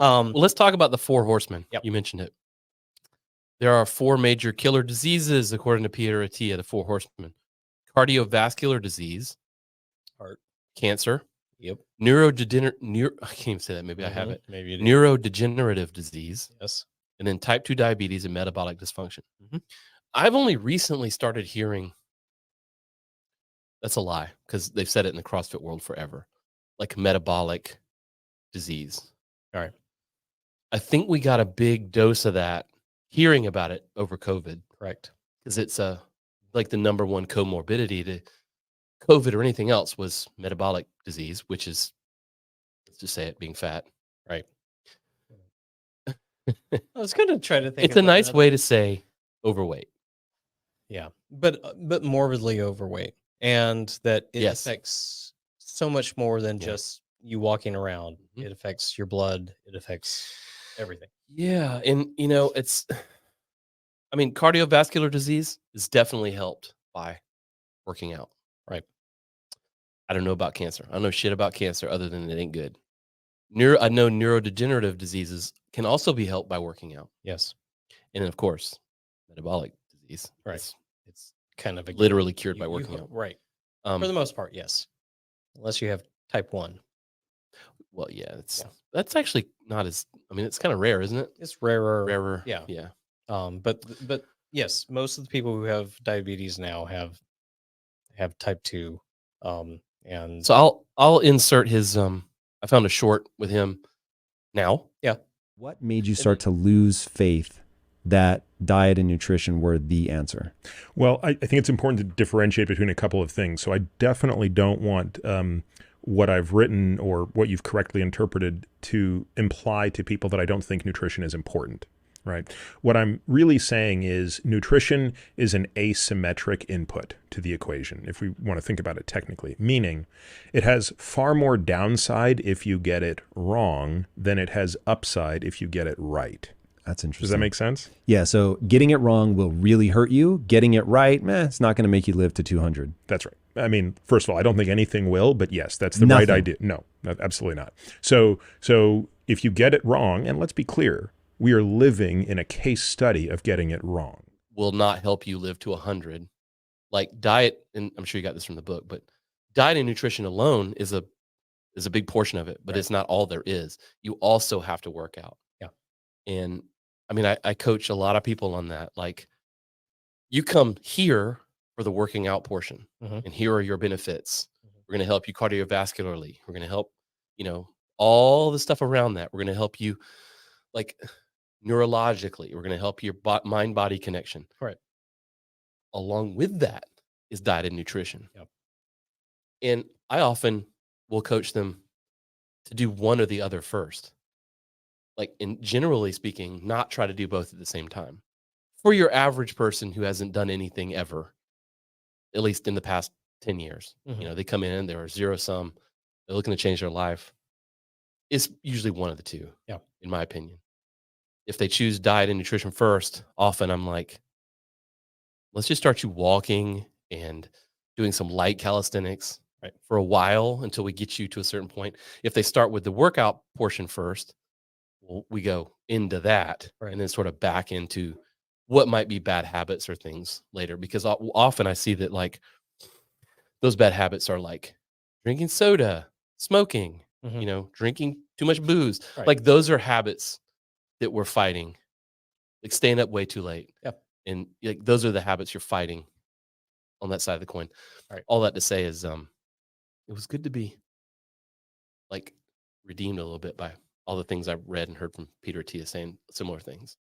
Well, let's talk about the four horsemen. Yep. You mentioned it. There are four major killer diseases, according to Peter Attia, the four horsemen: cardiovascular disease, Heart. cancer, Yep. I can't even say that. Maybe I have it. Maybe you do. Neurodegenerative disease, Yes. and then type 2 diabetes and metabolic dysfunction. Mhm. I've only recently started hearing that's a lie because they've said it in the CrossFit world forever, like metabolic disease. All right. I think we got a big dose of that hearing about it over COVID Correct. because it's like the number one comorbidity to COVID or anything else was metabolic disease, which is, let's just say it, being fat. Right. I was going to try to think. It's a nice way to say overweight. Yeah, but morbidly overweight, and that it Yes. affects so much more than Yeah. just you walking around. Mhm. It affects your blood. It affects everything. Yeah. And, cardiovascular disease is definitely helped by working out. Right. I don't know about cancer. I don't know shit about cancer other than it ain't good. I know neurodegenerative diseases can also be helped by working out. Yes. And then, of course, metabolic disease. Right. It's Kind of literally cured by working out. Right. For the most part, yes. Unless you have type 1. Well, yeah, that's actually not as. It's kind of rare, isn't it? It's rarer. Rarer. Yeah. Yeah. But yes, most of the people who have diabetes now have type 2. And So I'll insert his. I found a short with him now. Yeah. What made you start to lose faith that diet and nutrition were the answer? Well, I think it's important to differentiate between a couple of things. So I definitely don't want what I've written or what you've correctly interpreted to imply to people that I don't think nutrition is important, right? What I'm really saying is nutrition is an asymmetric input to the equation, if we want to think about it technically, meaning it has far more downside if you get it wrong than it has upside if you get it right. That's interesting. Does that make sense? Yeah. So getting it wrong will really hurt you. Getting it right, it's not going to make you live to 200. That's right. First of all, I don't think anything will, but yes, that's the right idea. No, absolutely not. So if you get it wrong, and let's be clear, we are living in a case study of getting it wrong. Will not help you live to 100. Like diet, and I'm sure you got this from the book, but diet and nutrition alone is a big portion of it, but it's not all there is. You also have to work out. Yeah. And I coach a lot of people on that. Like, you come here for the working out portion, and here are your benefits. We're going to help you cardiovascularly. We're going to help, all the stuff around that. We're going to help you, like, neurologically. We're going to help your mind-body connection. Right. Along with that is diet and nutrition. Yep. And I often will coach them to do one or the other first. Like, generally speaking, not try to do both at the same time. For your average person who hasn't done anything ever, at least in the past 10 years, they come in, they're zero sum, they're looking to change their life. It's usually one of the two, in my opinion. If they choose diet and nutrition first, often I'm like, let's just start you walking and doing some light calisthenics for a while until we get you to a certain point. If they start with the workout portion first, we go into that and then sort of back into what might be bad habits or things later. Because often I see that, like, those bad habits are like drinking soda, smoking, drinking too much booze. Right. Like, those are habits that we're fighting, like staying up way too late. Yep. And like, those are the habits you're fighting on that side of the coin. Right. All that to say is, it was good to be, like, redeemed a little bit by all the things I've read and heard from Peter Attia saying similar things.